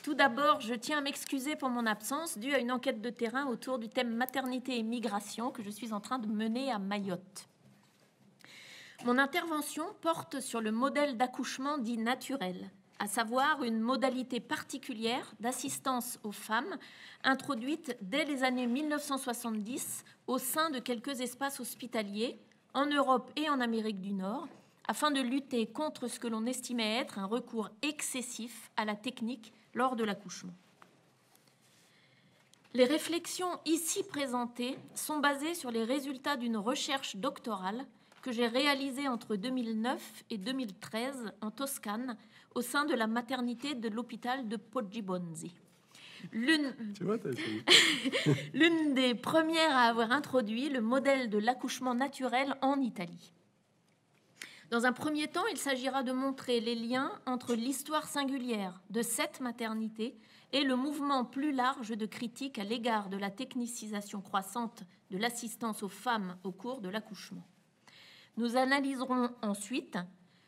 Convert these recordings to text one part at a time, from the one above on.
Tout d'abord, je tiens à m'excuser pour mon absence due à une enquête de terrain autour du thème maternité et migration que je suis en train de mener à Mayotte. Mon intervention porte sur le modèle d'accouchement dit naturel, à savoir une modalité particulière d'assistance aux femmes introduite dès les années 1970 au sein de quelques espaces hospitaliers en Europe et en Amérique du Nord, afin de lutter contre ce que l'on estimait être un recours excessif à la technique lors de l'accouchement. Les réflexions ici présentées sont basées sur les résultats d'une recherche doctorale que j'ai réalisée entre 2009 et 2013 en Toscane au sein de la maternité de l'hôpital de Poggibonsi. L'une des premières à avoir introduit le modèle de l'accouchement naturel en Italie. Dans un premier temps, il s'agira de montrer les liens entre l'histoire singulière de cette maternité et le mouvement plus large de critique à l'égard de la technicisation croissante de l'assistance aux femmes au cours de l'accouchement. Nous analyserons ensuite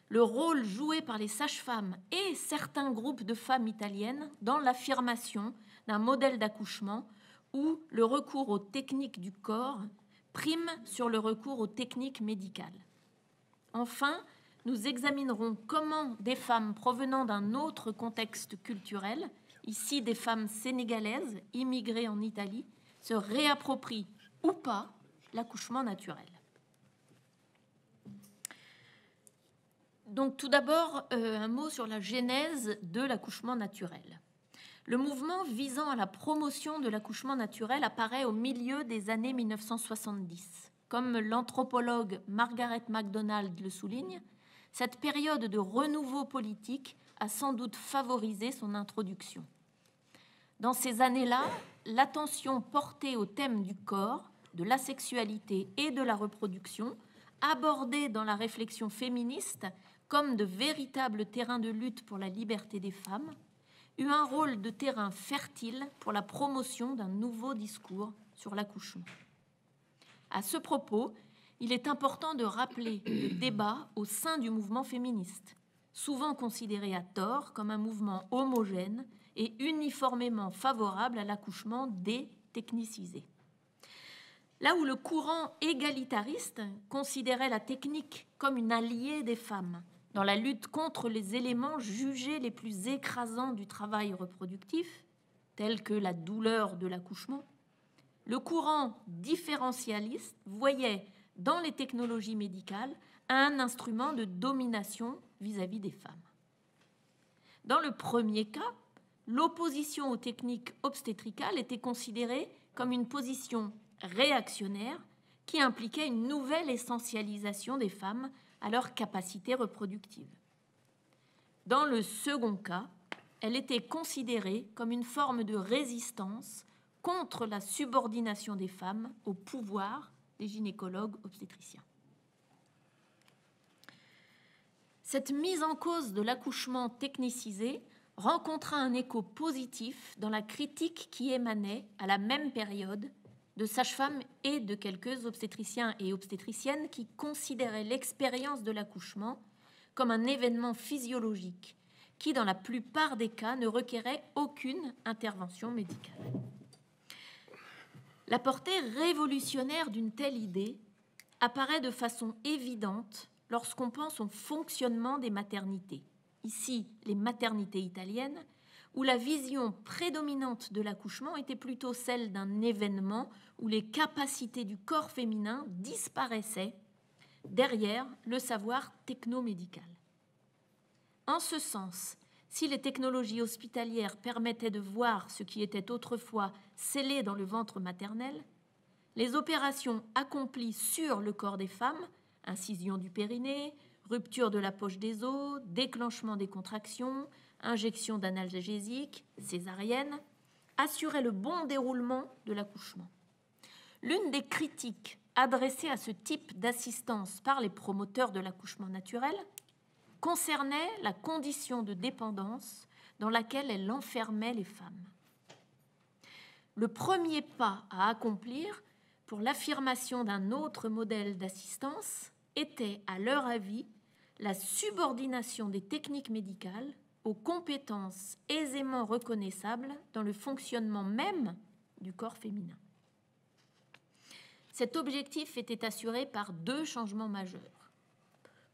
le rôle joué par les sages-femmes et certains groupes de femmes italiennes dans l'affirmation d'un modèle d'accouchement où le recours aux techniques du corps prime sur le recours aux techniques médicales. Enfin, nous examinerons comment des femmes provenant d'un autre contexte culturel, ici des femmes sénégalaises immigrées en Italie, se réapproprient ou pas l'accouchement naturel. Donc tout d'abord, un mot sur la genèse de l'accouchement naturel. Le mouvement visant à la promotion de l'accouchement naturel apparaît au milieu des années 1970. Comme l'anthropologue Margaret MacDonald le souligne, cette période de renouveau politique a sans doute favorisé son introduction. Dans ces années-là, l'attention portée au thème du corps, de la sexualité et de la reproduction, abordée dans la réflexion féministe comme de véritables terrains de lutte pour la liberté des femmes, eut un rôle de terrain fertile pour la promotion d'un nouveau discours sur l'accouchement. À ce propos, il est important de rappeler le débat au sein du mouvement féministe, souvent considéré à tort comme un mouvement homogène et uniformément favorable à l'accouchement détechnicisé. Là où le courant égalitariste considérait la technique comme une alliée des femmes dans la lutte contre les éléments jugés les plus écrasants du travail reproductif, tels que la douleur de l'accouchement, le courant différentialiste voyait dans les technologies médicales un instrument de domination vis-à-vis des femmes. Dans le premier cas, l'opposition aux techniques obstétricales était considérée comme une position réactionnaire qui impliquait une nouvelle essentialisation des femmes à leur capacité reproductive. Dans le second cas, elle était considérée comme une forme de résistance contre la subordination des femmes au pouvoir des gynécologues obstétriciens. Cette mise en cause de l'accouchement technicisé rencontra un écho positif dans la critique qui émanait à la même période de sages-femmes et de quelques obstétriciens et obstétriciennes qui considéraient l'expérience de l'accouchement comme un événement physiologique qui, dans la plupart des cas, ne requérait aucune intervention médicale. La portée révolutionnaire d'une telle idée apparaît de façon évidente lorsqu'on pense au fonctionnement des maternités, ici les maternités italiennes, où la vision prédominante de l'accouchement était plutôt celle d'un événement où les capacités du corps féminin disparaissaient derrière le savoir technomédical. En ce sens, si les technologies hospitalières permettaient de voir ce qui était autrefois scellé dans le ventre maternel, les opérations accomplies sur le corps des femmes, incision du périnée, rupture de la poche des os, déclenchement des contractions, injection d'analgésiques, césarienne, assuraient le bon déroulement de l'accouchement. L'une des critiques adressées à ce type d'assistance par les promoteurs de l'accouchement naturel concernait la condition de dépendance dans laquelle elle enfermait les femmes. Le premier pas à accomplir pour l'affirmation d'un autre modèle d'assistance était, à leur avis, la subordination des techniques médicales aux compétences aisément reconnaissables dans le fonctionnement même du corps féminin. Cet objectif était assuré par deux changements majeurs.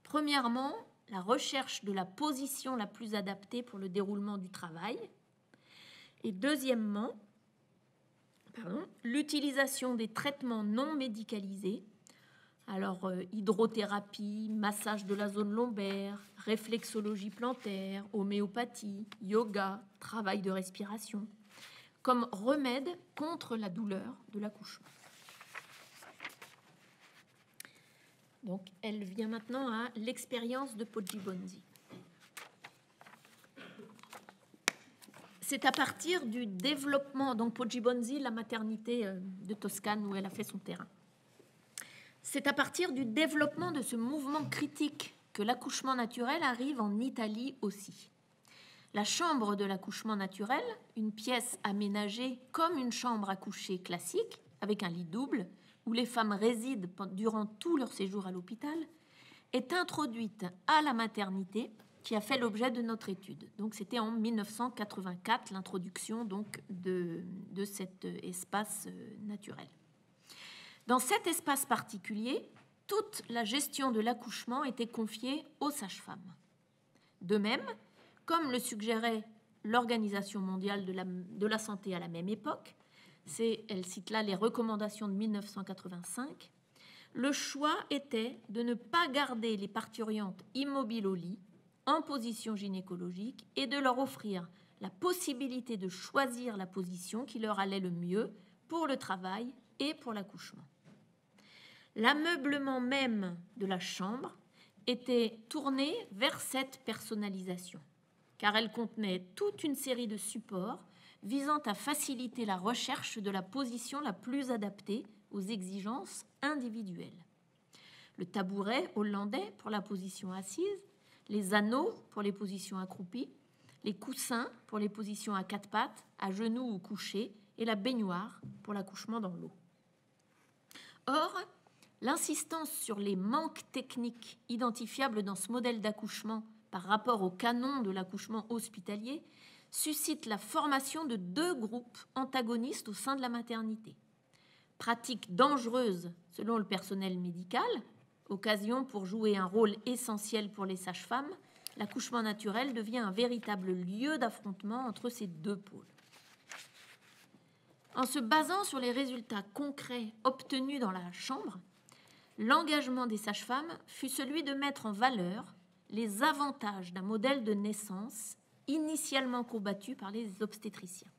Premièrement, la recherche de la position la plus adaptée pour le déroulement du travail. Et deuxièmement, l'utilisation des traitements non médicalisés, alors hydrothérapie, massage de la zone lombaire, réflexologie plantaire, homéopathie, yoga, travail de respiration, comme remède contre la douleur de l'accouchement. Donc, elle vient maintenant à l'expérience de Poggibonsi. C'est à partir du développement, donc Poggibonsi, la maternité de Toscane où elle a fait son terrain. C'est à partir du développement de ce mouvement critique que l'accouchement naturel arrive en Italie aussi. La chambre de l'accouchement naturel, une pièce aménagée comme une chambre à coucher classique, avec un lit double, où les femmes résident durant tout leur séjour à l'hôpital, est introduite à la maternité qui a fait l'objet de notre étude. Donc c'était en 1984 l'introduction donc de cet espace naturel. Dans cet espace particulier, toute la gestion de l'accouchement était confiée aux sages-femmes. De même, comme le suggérait l'Organisation mondiale de la santé à la même époque, elle cite là les recommandations de 1985, le choix était de ne pas garder les parturientes immobiles au lit, en position gynécologique, et de leur offrir la possibilité de choisir la position qui leur allait le mieux pour le travail et pour l'accouchement. L'ameublement même de la chambre était tourné vers cette personnalisation, car elle contenait toute une série de supports visant à faciliter la recherche de la position la plus adaptée aux exigences individuelles. Le tabouret hollandais pour la position assise, les anneaux pour les positions accroupies, les coussins pour les positions à quatre pattes, à genoux ou couchés, et la baignoire pour l'accouchement dans l'eau. Or, l'insistance sur les manques techniques identifiables dans ce modèle d'accouchement par rapport au canon de l'accouchement hospitalier suscite la formation de deux groupes antagonistes au sein de la maternité. Pratique dangereuse selon le personnel médical, occasion pour jouer un rôle essentiel pour les sages-femmes, l'accouchement naturel devient un véritable lieu d'affrontement entre ces deux pôles. En se basant sur les résultats concrets obtenus dans la chambre, l'engagement des sages-femmes fut celui de mettre en valeur les avantages d'un modèle de naissance initialement combattu par les obstétriciens.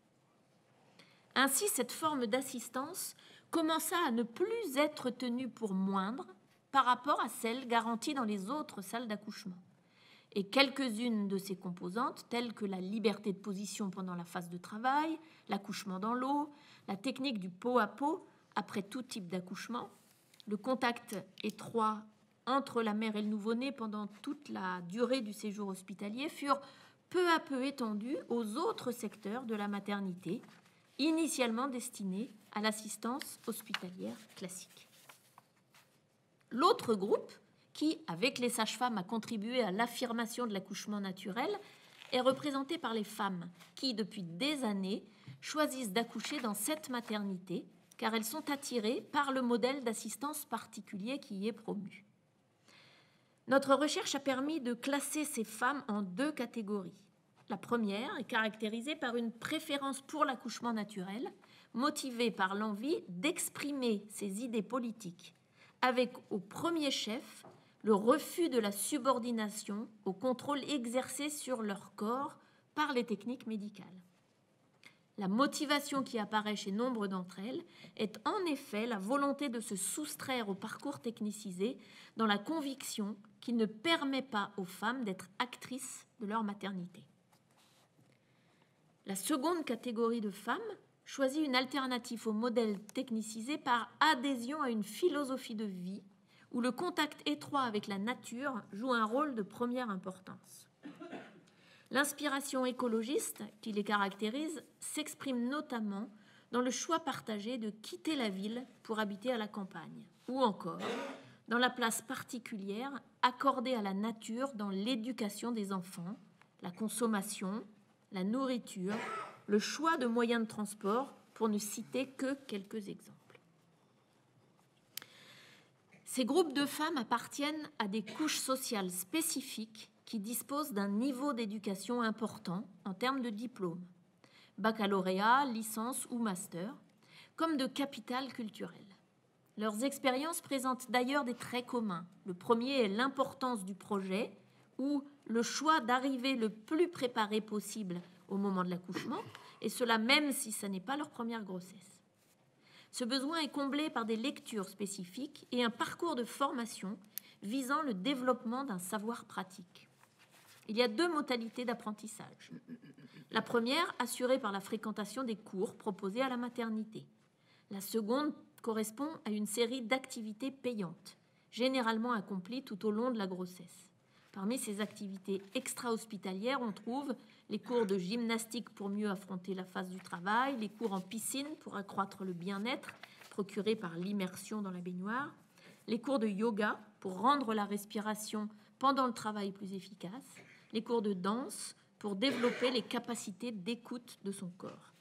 Ainsi, cette forme d'assistance commença à ne plus être tenue pour moindre par rapport à celle garantie dans les autres salles d'accouchement. Et quelques-unes de ses composantes, telles que la liberté de position pendant la phase de travail, l'accouchement dans l'eau, la technique du pot à pot après tout type d'accouchement, le contact étroit entre la mère et le nouveau-né pendant toute la durée du séjour hospitalier, furent peu à peu étendues aux autres secteurs de la maternité, initialement destinés à l'assistance hospitalière classique. L'autre groupe, qui, avec les sages-femmes, a contribué à l'affirmation de l'accouchement naturel, est représenté par les femmes qui, depuis des années, choisissent d'accoucher dans cette maternité, car elles sont attirées par le modèle d'assistance particulier qui y est promu. Notre recherche a permis de classer ces femmes en deux catégories. La première est caractérisée par une préférence pour l'accouchement naturel, motivée par l'envie d'exprimer ses idées politiques, avec au premier chef le refus de la subordination au contrôle exercé sur leur corps par les techniques médicales. La motivation qui apparaît chez nombre d'entre elles est en effet la volonté de se soustraire au parcours technicisé dans la conviction qu'il ne permet pas aux femmes d'être actrices de leur maternité. La seconde catégorie de femmes choisit une alternative au modèle technicisé par adhésion à une philosophie de vie où le contact étroit avec la nature joue un rôle de première importance. L'inspiration écologiste qui les caractérise s'exprime notamment dans le choix partagé de quitter la ville pour habiter à la campagne, ou encore dans la place particulière accordée à la nature dans l'éducation des enfants, la consommation, la nourriture, le choix de moyens de transport, pour ne citer que quelques exemples. Ces groupes de femmes appartiennent à des couches sociales spécifiques qui disposent d'un niveau d'éducation important en termes de diplôme, baccalauréat, licence ou master, comme de capital culturel. Leurs expériences présentent d'ailleurs des traits communs. Le premier est l'importance du projet, ou le choix d'arriver le plus préparé possible au moment de l'accouchement, et cela même si ce n'est pas leur première grossesse. Ce besoin est comblé par des lectures spécifiques et un parcours de formation visant le développement d'un savoir pratique. Il y a deux modalités d'apprentissage. La première, assurée par la fréquentation des cours proposés à la maternité. La seconde correspond à une série d'activités payantes, généralement accomplies tout au long de la grossesse. Parmi ces activités extra-hospitalières, on trouve les cours de gymnastique pour mieux affronter la phase du travail, les cours en piscine pour accroître le bien-être procuré par l'immersion dans la baignoire, les cours de yoga pour rendre la respiration pendant le travail plus efficace, les cours de danse pour développer les capacités d'écoute de son corps.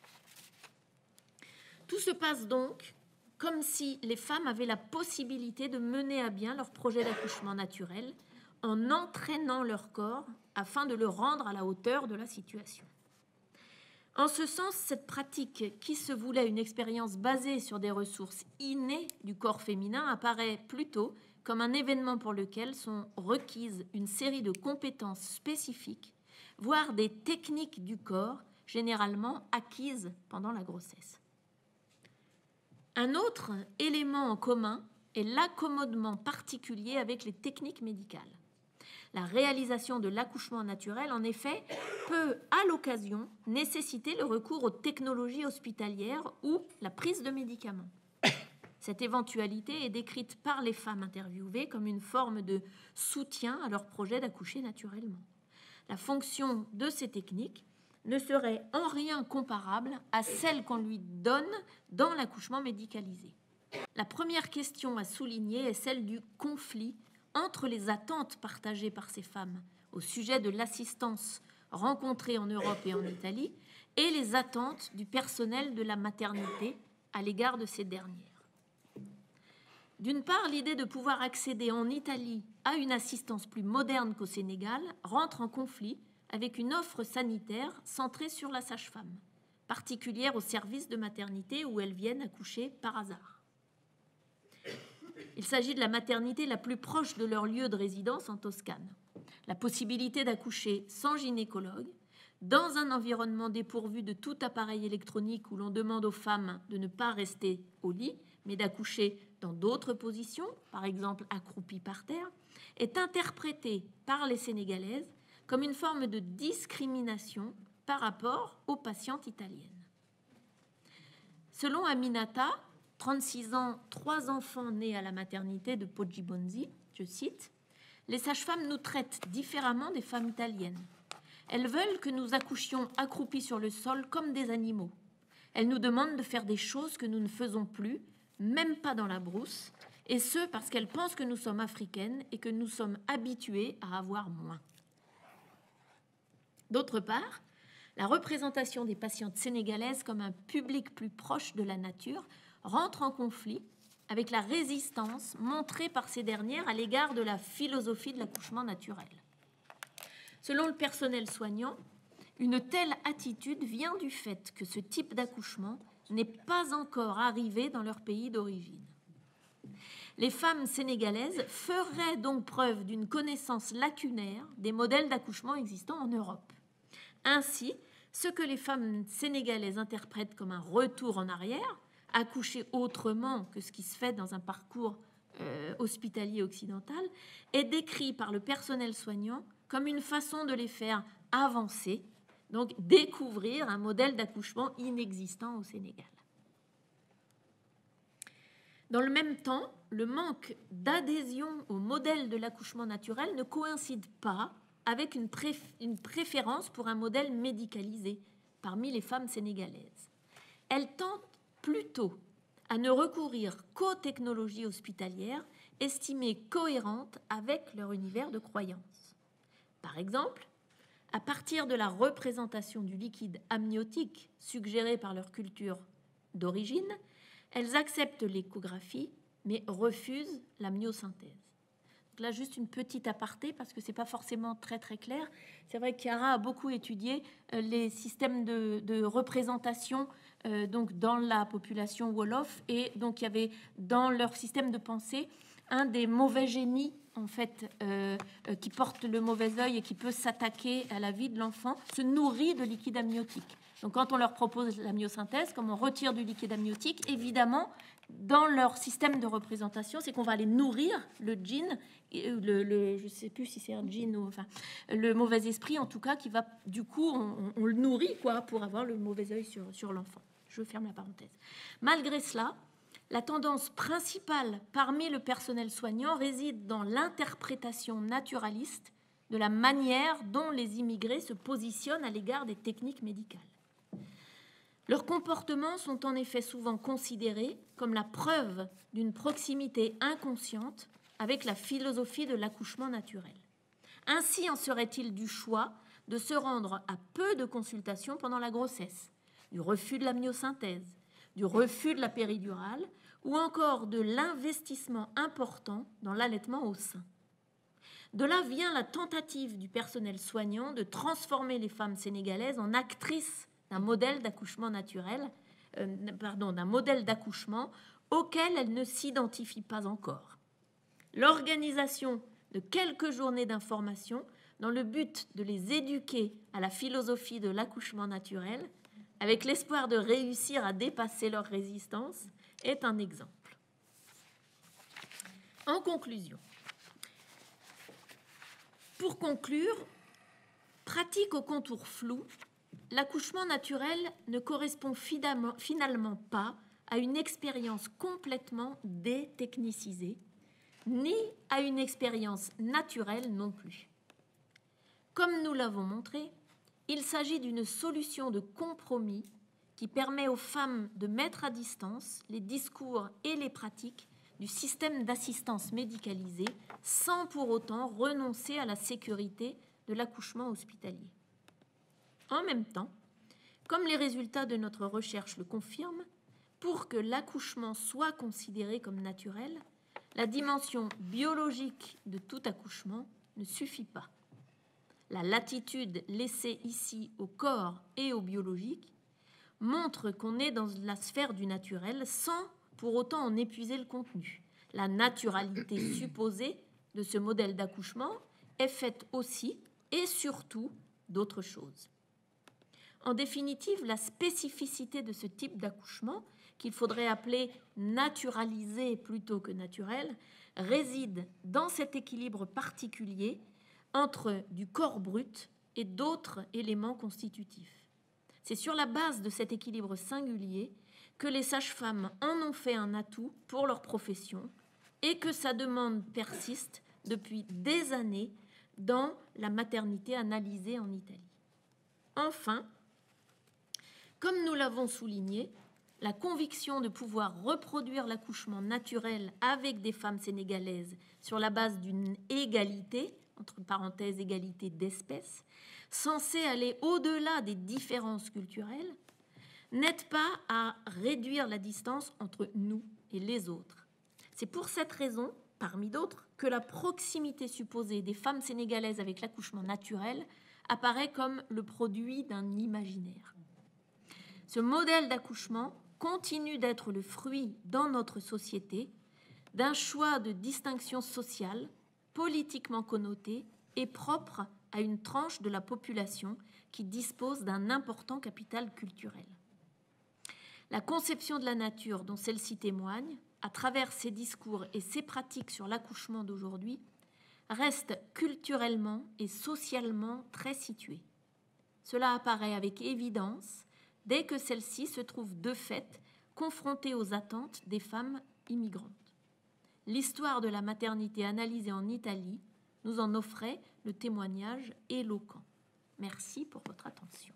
Tout se passe donc comme si les femmes avaient la possibilité de mener à bien leur projet d'accouchement naturel en entraînant leur corps afin de le rendre à la hauteur de la situation. En ce sens, cette pratique, qui se voulait une expérience basée sur des ressources innées du corps féminin, apparaît plutôt comme un événement pour lequel sont requises une série de compétences spécifiques, voire des techniques du corps, généralement acquises pendant la grossesse. Un autre élément en commun est l'accommodement particulier avec les techniques médicales. La réalisation de l'accouchement naturel, en effet, peut, à l'occasion, nécessiter le recours aux technologies hospitalières ou la prise de médicaments. Cette éventualité est décrite par les femmes interviewées comme une forme de soutien à leur projet d'accoucher naturellement. La fonction de ces techniques ne serait en rien comparable à celle qu'on lui donne dans l'accouchement médicalisé. La première question à souligner est celle du conflit entre les attentes partagées par ces femmes au sujet de l'assistance rencontrée en Europe et en Italie et les attentes du personnel de la maternité à l'égard de ces dernières. D'une part, l'idée de pouvoir accéder en Italie à une assistance plus moderne qu'au Sénégal rentre en conflit avec une offre sanitaire centrée sur la sage-femme, particulière au service de maternité où elles viennent accoucher par hasard. Il s'agit de la maternité la plus proche de leur lieu de résidence en Toscane. La possibilité d'accoucher sans gynécologue, dans un environnement dépourvu de tout appareil électronique où l'on demande aux femmes de ne pas rester au lit, mais d'accoucher dans d'autres positions, par exemple accroupies par terre, est interprétée par les Sénégalaises comme une forme de discrimination par rapport aux patientes italiennes. Selon Aminata, 36 ans, 3 enfants nés à la maternité de Poggibonsi, je cite, « Les sages-femmes nous traitent différemment des femmes italiennes. Elles veulent que nous accouchions accroupis sur le sol comme des animaux. Elles nous demandent de faire des choses que nous ne faisons plus, même pas dans la brousse, et ce parce qu'elles pensent que nous sommes africaines et que nous sommes habitués à avoir moins. » D'autre part, la représentation des patientes sénégalaises comme un public plus proche de la nature rentre en conflit avec la résistance montrée par ces dernières à l'égard de la philosophie de l'accouchement naturel. Selon le personnel soignant, une telle attitude vient du fait que ce type d'accouchement n'est pas encore arrivé dans leur pays d'origine. Les femmes sénégalaises feraient donc preuve d'une connaissance lacunaire des modèles d'accouchement existants en Europe. Ainsi, ce que les femmes sénégalaises interprètent comme un retour en arrière, accoucher autrement que ce qui se fait dans un parcours hospitalier occidental, est décrit par le personnel soignant comme une façon de les faire avancer, donc découvrir un modèle d'accouchement inexistant au Sénégal. Dans le même temps, le manque d'adhésion au modèle de l'accouchement naturel ne coïncide pas avec une préférence pour un modèle médicalisé parmi les femmes sénégalaises. Elles tentent plutôt à ne recourir qu'aux technologies hospitalières estimées cohérentes avec leur univers de croyance. Par exemple, à partir de la représentation du liquide amniotique suggéré par leur culture d'origine, elles acceptent l'échographie mais refusent la myosynthèse. Donc là, juste une petite aparté parce que ce n'est pas forcément très très clair. C'est vrai que Chiara a beaucoup étudié les systèmes de représentation donc dans la population Wolof, et donc il y avait dans leur système de pensée un des mauvais génies en fait qui porte le mauvais œil et qui peut s'attaquer à la vie de l'enfant, se nourrit de liquide amniotique. Donc quand on leur propose la myosynthèse, comme on retire du liquide amniotique, évidemment, dans leur système de représentation, c'est qu'on va aller nourrir le djinn, je ne sais plus si c'est un djinn ou enfin le mauvais esprit en tout cas, qui va du coup, on le nourrit quoi pour avoir le mauvais œil sur l'enfant. Je ferme la parenthèse. Malgré cela, la tendance principale parmi le personnel soignant réside dans l'interprétation naturaliste de la manière dont les immigrés se positionnent à l'égard des techniques médicales. Leurs comportements sont en effet souvent considérés comme la preuve d'une proximité inconsciente avec la philosophie de l'accouchement naturel. Ainsi en serait-il du choix de se rendre à peu de consultations pendant la grossesse, du refus de la myosynthèse, du refus de la péridurale ou encore de l'investissement important dans l'allaitement au sein. De là vient la tentative du personnel soignant de transformer les femmes sénégalaises en actrices d'un modèle d'accouchement naturel, d'un modèle d'accouchement auquel elles ne s'identifient pas encore. L'organisation de quelques journées d'information dans le but de les éduquer à la philosophie de l'accouchement naturel, avec l'espoir de réussir à dépasser leur résistance, est un exemple. En conclusion, pour conclure, pratique aux contours flous, l'accouchement naturel ne correspond finalement pas à une expérience complètement détechnicisée, ni à une expérience naturelle non plus. Comme nous l'avons montré, il s'agit d'une solution de compromis qui permet aux femmes de mettre à distance les discours et les pratiques du système d'assistance médicalisée sans pour autant renoncer à la sécurité de l'accouchement hospitalier. En même temps, comme les résultats de notre recherche le confirment, pour que l'accouchement soit considéré comme naturel, la dimension biologique de tout accouchement ne suffit pas. La latitude laissée ici au corps et au biologique montre qu'on est dans la sphère du naturel sans pour autant en épuiser le contenu. La naturalité supposée de ce modèle d'accouchement est faite aussi et surtout d'autres choses. En définitive, la spécificité de ce type d'accouchement, qu'il faudrait appeler naturalisé plutôt que naturel, réside dans cet équilibre particulier entre du corps brut et d'autres éléments constitutifs. C'est sur la base de cet équilibre singulier que les sages-femmes en ont fait un atout pour leur profession et que sa demande persiste depuis des années dans la maternité analysée en Italie. Enfin, comme nous l'avons souligné, la conviction de pouvoir reproduire l'accouchement naturel avec des femmes sénégalaises sur la base d'une égalité, entre parenthèses égalité d'espèces, censée aller au-delà des différences culturelles, n'aide pas à réduire la distance entre nous et les autres. C'est pour cette raison, parmi d'autres, que la proximité supposée des femmes sénégalaises avec l'accouchement naturel apparaît comme le produit d'un imaginaire. Ce modèle d'accouchement continue d'être le fruit dans notre société d'un choix de distinction sociale, politiquement connoté et propre à une tranche de la population qui dispose d'un important capital culturel. La conception de la nature dont celle-ci témoigne, à travers ses discours et ses pratiques sur l'accouchement d'aujourd'hui, reste culturellement et socialement très située. Cela apparaît avec évidence dès que celle-ci se trouve de fait confrontée aux attentes des femmes immigrantes. L'histoire de la maternité analysée en Italie nous en offrait le témoignage éloquent. Merci pour votre attention.